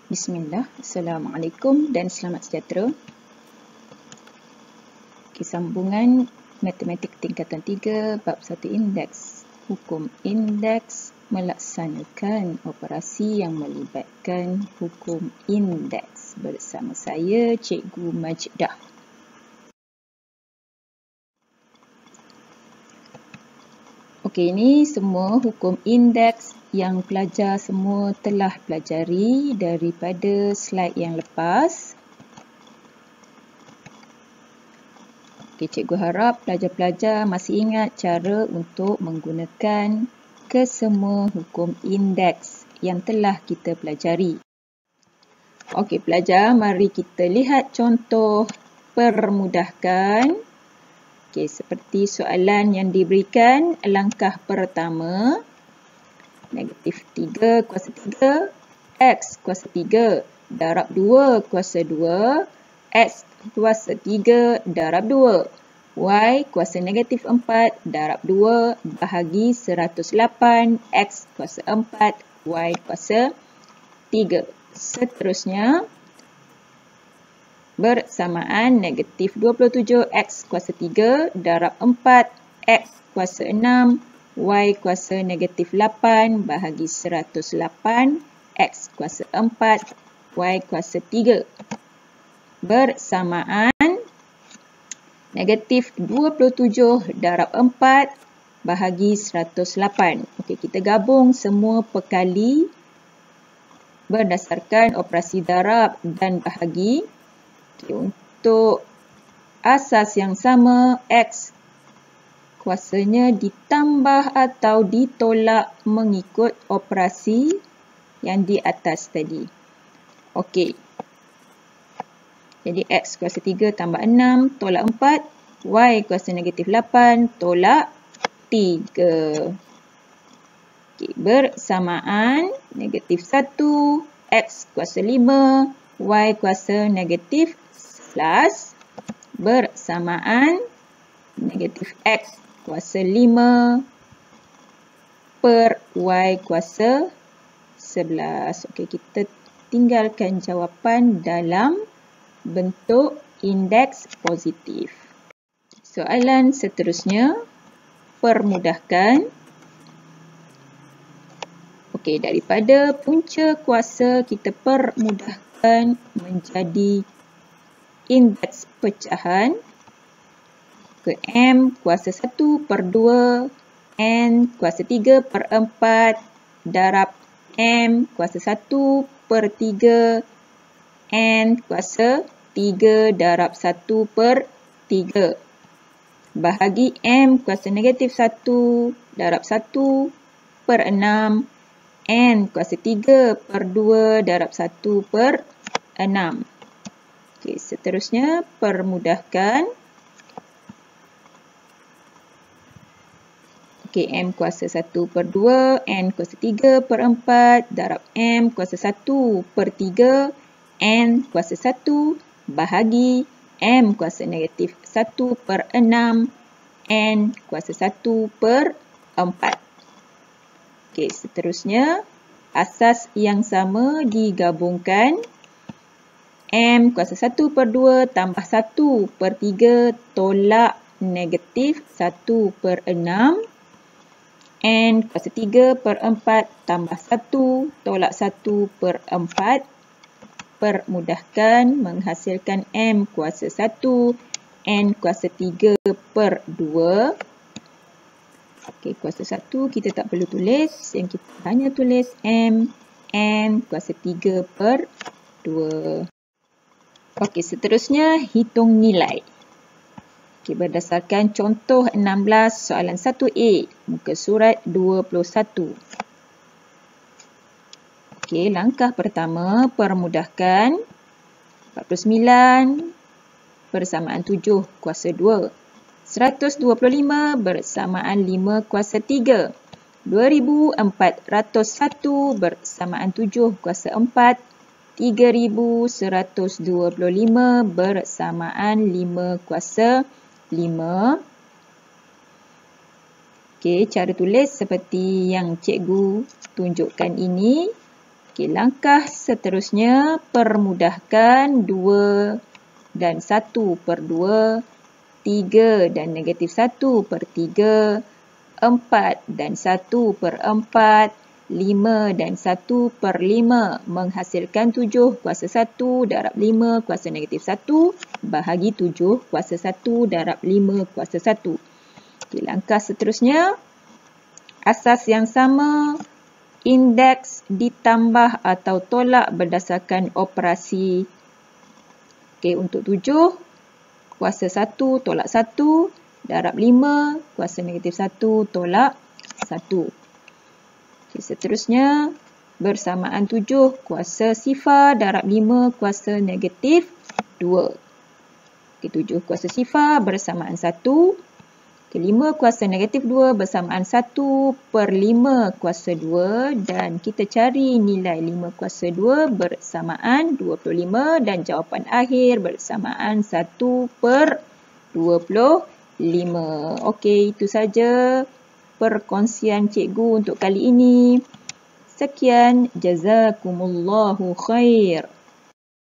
Bismillah, Assalamualaikum dan selamat sejahtera. Sambungan Matematik Tingkatan 3, Bab 1 Indeks. Hukum indeks melaksanakan operasi yang melibatkan hukum indeks. Bersama saya, Cikgu Majdah. Okey, ini semua hukum indeks yang pelajar semua telah pelajari daripada slide yang lepas. Okey, cikgu harap pelajar-pelajar masih ingat cara untuk menggunakan kesemua hukum indeks yang telah kita pelajari. Okey, pelajar, mari kita lihat contoh permudahkan. Okey, seperti soalan yang diberikan, langkah pertama, negatif 3 kuasa 3, X kuasa 3 darab 2 kuasa 2, X kuasa 3 darab 2, Y kuasa negatif 4 darab 2 bahagi 108, X kuasa 4, Y kuasa 3. Seterusnya, bersamaan negatif 27 X kuasa 3 darab 4 X kuasa 6 Y kuasa negatif 8 bahagi 108 X kuasa 4 Y kuasa 3 bersamaan negatif 27 darab 4 bahagi 108. Okey, kita gabung semua perkali berdasarkan operasi darab dan bahagi. Okay, untuk asas yang sama, X kuasanya ditambah atau ditolak mengikut operasi yang di atas tadi. Okey. Jadi X kuasa 3 tambah 6 tolak 4. Y kuasa negatif 8 tolak 3. Okey, bersamaan negatif 1 X kuasa 5 Y kuasa negatif plus bersamaan negatif X kuasa 5 per Y kuasa 11. Okey, kita tinggalkan jawapan dalam bentuk indeks positif. Soalan seterusnya, permudahkan. Okey, daripada punca kuasa kita permudahkan menjadi indeks pecahan ke M kuasa 1 per 2 N kuasa 3 per 4 darab M kuasa 1 per 3 N kuasa 3 darab 1 per 3 bahagi M kuasa negatif 1 darab 1 per 6 N kuasa 3 per 2 darab 1 per 6. Okey, seterusnya permudahkan. Okey, M kuasa 1 per 2, N kuasa 3 per 4 darab M kuasa 1 per 3, N kuasa 1 bahagi M kuasa negatif 1 per 6, N kuasa 1 per 4. Okey, seterusnya asas yang sama digabungkan. M kuasa 1 per 2 tambah 1 per 3 tolak negatif 1 per 6. N kuasa 3 per 4 tambah 1 tolak 1 per 4. Permudahkan menghasilkan M kuasa 1, N kuasa 3 per 2. Okey, kuasa 1 kita tak perlu tulis. Yang kita hanya tulis M, N kuasa 3 per 2. Okey, seterusnya hitung nilai. Okey, berdasarkan contoh 16 soalan 1A, muka surat 21. Okey, langkah pertama permudahkan 49 bersamaan 7 kuasa 2. 125 bersamaan 5 kuasa 3. 2401 bersamaan 7 kuasa 4. 3125 bersamaan 5 kuasa 5. Okey, cara tulis seperti yang cikgu tunjukkan ini. Okey, langkah seterusnya permudahkan 2 dan 1 per 2, 3 dan negatif 1 per 3, 4 dan 1 per 4, 5 dan 1 per 5 menghasilkan 7 kuasa 1 darab 5 kuasa negatif 1 bahagi 7 kuasa 1 darab 5 kuasa 1. Okey, langkah seterusnya, asas yang sama, indeks ditambah atau tolak berdasarkan operasi. Okey, untuk 7, kuasa 1 tolak 1 darab 5 kuasa negatif 1 tolak 1. Okey, seterusnya, bersamaan 7 kuasa sifar darab 5 kuasa negatif 2. Okey, 7 kuasa sifar bersamaan 1. Okey, 5 kuasa negatif 2 bersamaan 1 per 5 kuasa 2 dan kita cari nilai 5 kuasa 2 bersamaan 25 dan jawapan akhir bersamaan 1 per 25. Okey, itu saja perkongsian cikgu untuk kali ini. Sekian, jazakumullahu khair.